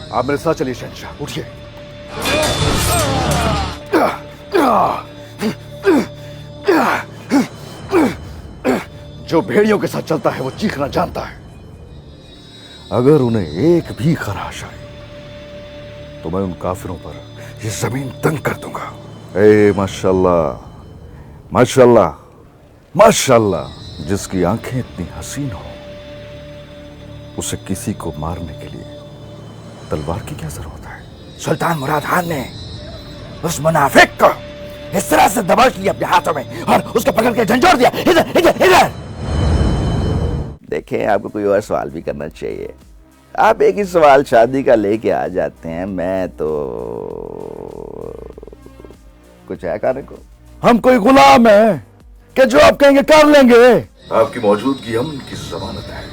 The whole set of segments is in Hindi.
आप मेरे साथ चलिए शहंशाह, उठिए। जो भेड़ियों के साथ चलता है वो चीखना जानता है। अगर उन्हें एक भी खराश आई तो मैं उन काफिरों पर ये जमीन तंग कर दूंगा। ए माशाल्लाह, माशाल्लाह, माशाल्लाह। जिसकी आंखें इतनी हसीन हो उसे किसी को मारने के लिए तलवार की क्या जरूरत है? सुल्तान मुराद खान ने उस मुनाफिक को इस तरह से दबोच लिया अपने हाथों में और उसको पकड़ के झंझोड़ दिया। इधर इधर इधर। देखें, आपको कोई और सवाल भी करना चाहिए। आप एक ही सवाल शादी का लेके आ जाते हैं। मैं तो कुछ है कहने को? हम कोई गुलाम है कि जो आप कहेंगे कर लेंगे? आपकी मौजूदगी अमन की जमानत है।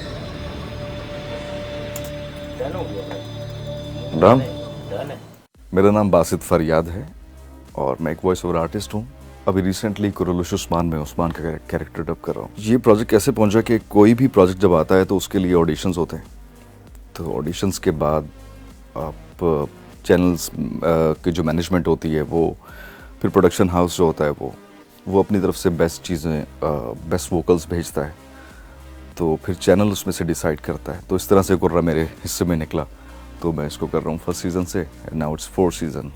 डन। मेरा नाम बासित फरियाद है और मैं एक वॉइस ओवर आर्टिस्ट हूँ। अभी रिसेंटली कुरलुश उस्मान में उस्मान का कैरेक्टर डब कर रहा हूँ। ये प्रोजेक्ट कैसे पहुंचा कि कोई भी प्रोजेक्ट जब आता है तो उसके लिए ऑडिशंस होते हैं। तो ऑडिशंस के बाद आप चैनल्स की जो मैनेजमेंट होती है वो, फिर प्रोडक्शन हाउस जो होता है वो अपनी तरफ से बेस्ट चीज़ें, बेस्ट वोकल्स भेजता है। तो फिर चैनल उसमें से डिसाइड करता है। तो इस तरह से कुर्रा मेरे हिस्से में निकला। तो मैं इसको कर रहा हूँ फर्स्ट सीज़न से, नाउ इट्स 4th सीज़न।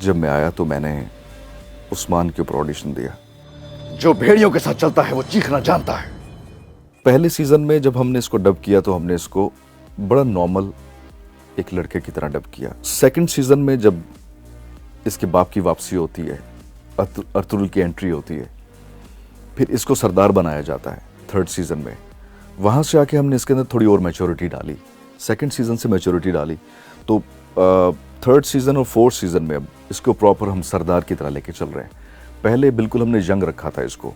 जब मैं आया तो मैंने उस्मान के ऊपर ऑडिशन दिया। जो भेड़ियों के साथ चलता है वो चीखना जानता है। पहले सीज़न में जब हमने इसको डब किया तो हमने इसको बड़ा नॉर्मल एक लड़के की तरह डब किया। सेकंड सीज़न में जब इसके बाप की वापसी होती है, अर्तुगरुल की एंट्री होती है, फिर इसको सरदार बनाया जाता है थर्ड सीज़न में। वहाँ से आके हमने इसके अंदर थोड़ी और मैच्योरिटी डाली, सेकंड सीज़न से मैच्योरिटी डाली। तो थर्ड सीज़न और फोर्थ सीज़न में अब इसको प्रॉपर हम सरदार की तरह लेके चल रहे हैं। पहले बिल्कुल हमने यंग रखा था इसको।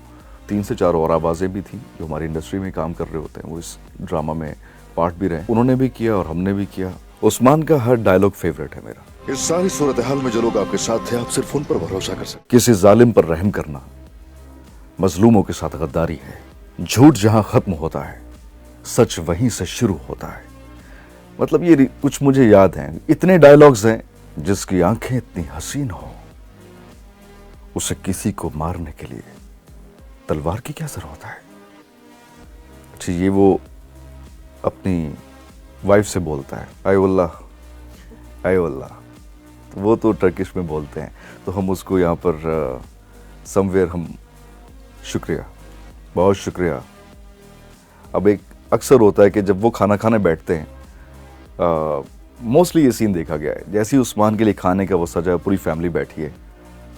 3 से 4 और आवाज़ें भी थी जो हमारी इंडस्ट्री में काम कर रहे होते हैं, वो इस ड्रामा में पार्ट भी रहे। उन्होंने भी किया और हमने भी किया। उस्मान का हर डायलॉग फेवरेट है मेरा। इस सारी सूरत हाल में जो लोग आपके साथ थे, आप सिर्फ उन पर भरोसा कर सकते। किसी जालिम पर रहम करना मजलूमों के साथ गद्दारी है। झूठ जहां खत्म होता है सच वहीं से शुरू होता है। मतलब ये कुछ मुझे याद हैं, इतने डायलॉग्स हैं। जिसकी आंखें इतनी हसीन हो उसे किसी को मारने के लिए तलवार की क्या जरूरत है? अच्छा, ये वो अपनी वाइफ से बोलता है, आयोल्लाह आयोल्लाह। तो वो तो टर्किश में बोलते हैं, तो हम उसको यहाँ पर समवेयर हम शुक्रिया, बहुत शुक्रिया। अब एक अक्सर होता है कि जब वो खाना खाने बैठते हैं, मोस्टली ये सीन देखा गया है, जैसे ही उस्मान के लिए खाने का वो सजा है, पूरी फैमिली बैठी है,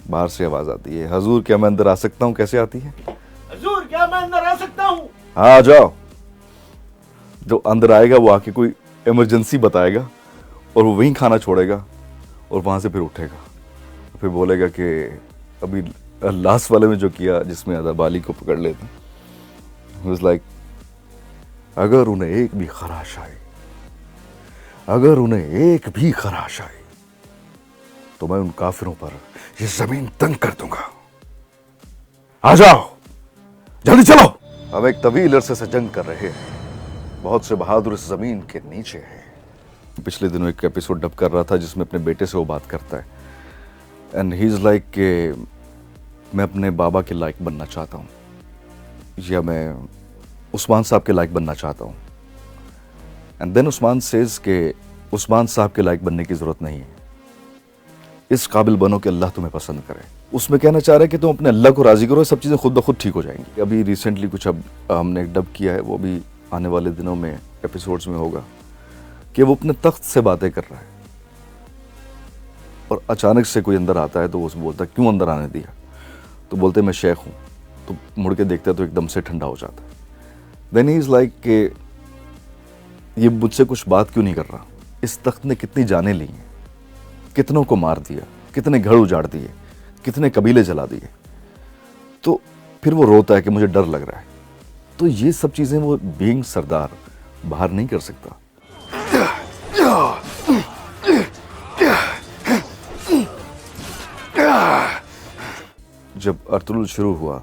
बाहर से आवाज़ आती है, हजूर क्या मैं अंदर आ सकता हूँ? कैसे आती है? हजूर क्या मैं अंदर आ सकता हूँ? हाँ आ जाओ। जो अंदर आएगा वो आके कोई इमरजेंसी बताएगा और वो वहीं खाना छोड़ेगा और वहाँ से फिर उठेगा, फिर बोलेगा कि अभी लास्ट वाले में जो किया जिसमें अदाबाली को पकड़ लेता, वाज लाइक अगर उन्हें एक भी खराश आई, अगर उन्हें एक भी खराश आई तो मैं उन काफिरों पर ये जमीन तंग कर दूंगा। आ जाओ, जल्दी चलो। हम एक तवील अरसे से जंग कर रहे हैं, बहुत से बहादुर इस जमीन के नीचे हैं। पिछले दिनों एक एपिसोड डब कर रहा था जिसमें अपने बेटे से वो बात करता है, एंड ही इज लाइक कि मैं अपने बाबा के लायक बनना चाहता हूँ, या मैं उस्मान साहब के लायक बनना चाहता हूँ। एंड देन उस्मान सेज के उस्मान साहब के लायक बनने की जरूरत नहीं है, इस काबिल बनो कि अल्लाह तुम्हें पसंद करे। उसमें कहना चाह रहे हैं कि तुम अपने अल्लाह को राजी करो, सब चीज़ें खुद ब खुद ठीक हो जाएंगी। अभी रिसेंटली कुछ अब हमने डब किया है, वो भी आने वाले दिनों में एपिसोड्स में होगा, कि वो अपने तख्त से बातें कर रहा है और अचानक से कोई अंदर आता है तो वो उससे बोलता है क्यों अंदर आने दिया? तो बोलते मैं शेख हूँ। तो मुड़ के देखता है तो एकदम से ठंडा हो जाता है। देन ही इज़ लाइक कि ये मुझसे कुछ बात क्यों नहीं कर रहा? इस तख्त ने कितनी जानें ली हैं, कितनों को मार दिया, कितने घर उजाड़ दिए, कितने कबीले जला दिए। तो फिर वो रोता है कि मुझे डर लग रहा है। तो ये सब चीज़ें वो बीइंग सरदार बाहर नहीं कर सकता। जब अर्तुगरुल शुरू हुआ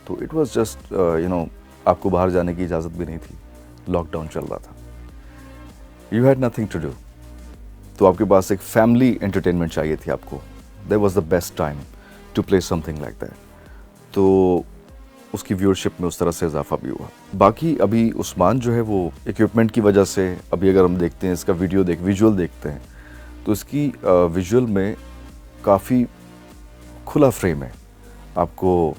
तो इट वाज जस्ट आपको बाहर जाने की इजाज़त भी नहीं थी, लॉकडाउन चल रहा था, you had nothing to do. तो आपके पास एक फैमिली एंटरटेनमेंट चाहिए थी आपको, that was the best time to play something like that. तो उसकी व्यूअरशिप में उस तरह से इजाफा भी हुआ। बाकी अभी उस्मान जो है वो इक्विपमेंट की वजह से, अभी अगर हम देखते हैं इसका विजुअल देखते हैं तो इसकी विजुअल में काफ़ी खुला फ्रेम है। आपको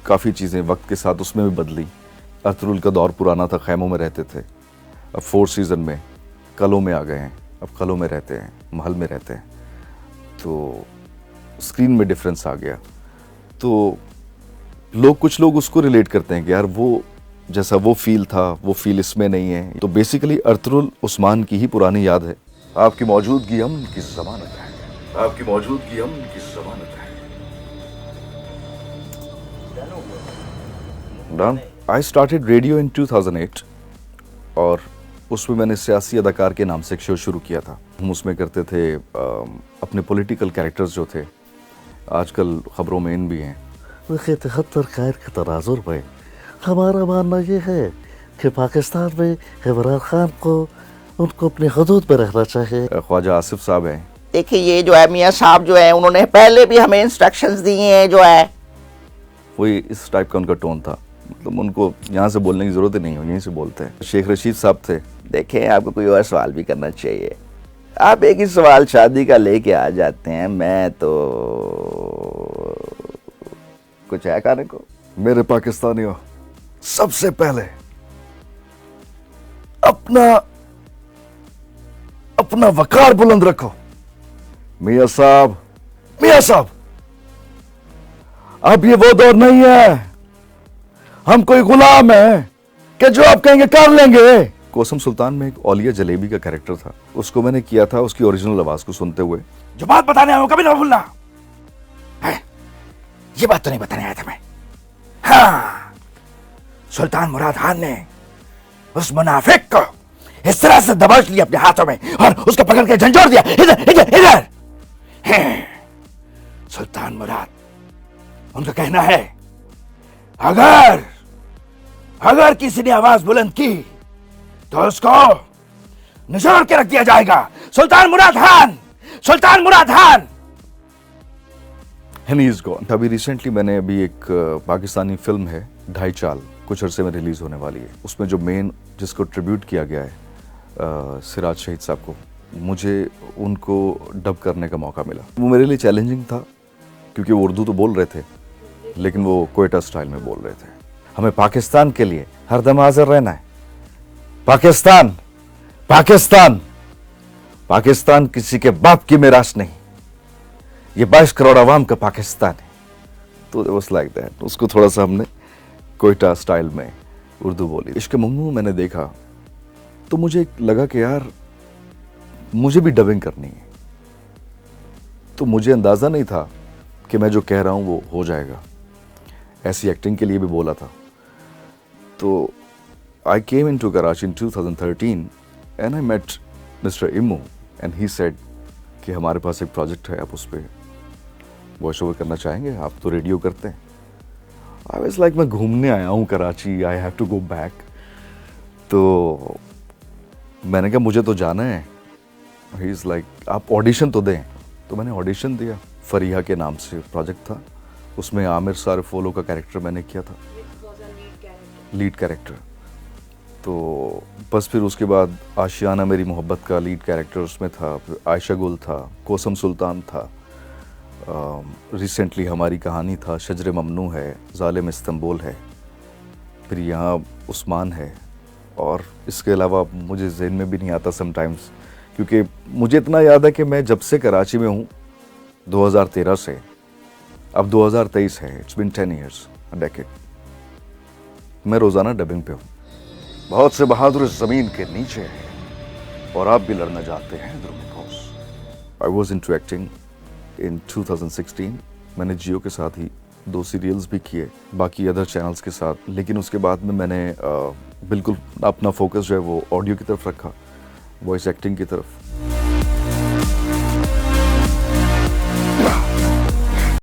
काफ़ी चीज़ें वक्त के साथ उसमें भी बदली। अर्तुगरुल का दौर पुराना था, खैमों में रहते थे। अब 4 सीज़न में कलों में आ गए हैं, अब कलों में रहते हैं, महल में रहते हैं, तो स्क्रीन में डिफरेंस आ गया। तो कुछ लोग उसको रिलेट करते हैं कि यार वो जैसा वो फील था वो फील इसमें नहीं है। तो बेसिकली अर्तुगरुल उस्मान की ही पुरानी याद है। आपकी मौजूदगी अमन की ज़मानत है, आपकी मौजूदगी अमन की ज़मानत है। डन। आई स्टार्टेड रेडियो इन 2008 और उसमें मैंने सियासी अदाकार के नाम से एक शो शुरू किया था। हम उसमें करते थे अपने पॉलिटिकल कैरेक्टर्स जो थे, आजकल खबरों में इन भी हैं। 73 खैर के तनाजुर में हमारा मानना ये है कि पाकिस्तान में इमरान खान को उनको अपनी हदूद में रहना चाहिए। ख्वाजा आसिफ साहब हैं। देखिए ये जो है मियाँ साहब जो है उन्होंने पहले भी हमें इंस्ट्रक्शंस दिए हैं जो है। वही इस टाइप का उनका टोन था, मतलब उनको यहाँ से बोलने की ज़रूरत ही नहीं है, यहीं से बोलते हैं। शेख रशीद साहब थे। देखें आपको कोई और सवाल भी करना चाहिए, आप एक ही सवाल शादी का लेके आ जाते हैं। मैं तो कुछ है कहने को। मेरे पाकिस्तानियों, सबसे पहले अपना वकार बुलंद रखो। मियां साहब, अब ये वो दौर नहीं है, हम कोई गुलाम है कि जो आप कहेंगे कर लेंगे। कोसम सुल्तान में एक औलिया जलेबी का कैरेक्टर था, उसको मैंने किया था उसकी ओरिजिनल आवाज को सुनते हुए। जो बात बताने आया हूं कभी ना भूलना है। ये बात तो नहीं बताने आया था मैं। हाँ, सुल्तान मुराद खान ने उस मुनाफिक को इस तरह से दबोच लिया अपने हाथों में और उसको पकड़ के झंझोड़ दिया। इधर इधर इधर। सुल्तान मुराद, उनका कहना है अगर किसी ने आवाज बुलंद की तो उसको निचोड़ के रख दिया जाएगा। Sultan Murad Khan, Sultan Murad Khan. And he is gone। अभी रिसेंटली मैंने एक पाकिस्तानी फिल्म है ढाई चाल, कुछ अरसे में रिलीज होने वाली है। उसमें जो मेन जिसको ट्रिब्यूट किया गया है सिराज शहीद साहब को, मुझे उनको डब करने का मौका मिला। वो मेरे लिए चैलेंजिंग था क्योंकि वो उर्दू तो बोल रहे थे लेकिन वो कोयटा स्टाइल में बोल रहे थे। हमें पाकिस्तान के लिए हरदम हाजिर रहना है। पाकिस्तान, पाकिस्तान, पाकिस्तान किसी के बाप की मिरास नहीं, ये 22 करोड़ आवाम का पाकिस्तान है। तो it was like that। उसको थोड़ा सा हमने कोयटा स्टाइल में उर्दू बोली। इश्क ममनू मैंने देखा तो मुझे लगा कि यार मुझे भी डबिंग करनी है। तो मुझे अंदाज़ा नहीं था कि मैं जो कह रहा हूँ वो हो जाएगा। ऐसी एक्टिंग के लिए भी बोला था। तो I came into Karachi in 2013 and I met mister Imu and he said कि हमारे पास एक प्रोजेक्ट है, आप उस पर वॉइस ओवर करना चाहेंगे, आप तो रेडियो करते हैं। आई वाज लाइक मैं घूमने आया हूँ Karachi, I have to go back. तो मैंने कहा मुझे तो जाना है। ही इज़ लाइक आप ऑडिशन तो दें। तो मैंने ऑडिशन दिया। फरीहा के नाम से प्रोजेक्ट था, उसमें आमिर सारफोलो का कैरेक्टर मैंने किया था, लीड कैरेक्टर। तो बस फिर उसके बाद आशियाना मेरी मोहब्बत का लीड कैरेक्टर उसमें था, आयशा गुल था, कोसम सुल्तान था, रिसेंटली हमारी कहानी था, शजर ममनू है, जालिम इस्तांबुल है, फिर यहाँ उस्मान है। और इसके अलावा मुझे ज़हन में भी नहीं आता समटाइम्स, क्योंकि मुझे इतना याद है कि मैं जब से कराची में हूँ 2013 से, अब 2023 है, इट्स बिन 10 ईयर्स, डेकेड, मैं रोज़ाना डबिंग पे हूँ। बहुत से बहादुर इस ज़मीन के नीचे हैं और आप भी लड़ना चाहते हैं I was into acting in 2016। मैंने जियो के साथ ही 2 सीरियल्स भी किए, बाकी अदर चैनल्स के साथ। लेकिन उसके बाद में मैंने बिल्कुल अपना फोकस जो है वो ऑडियो की तरफ रखा, वॉइस एक्टिंग की तरफ।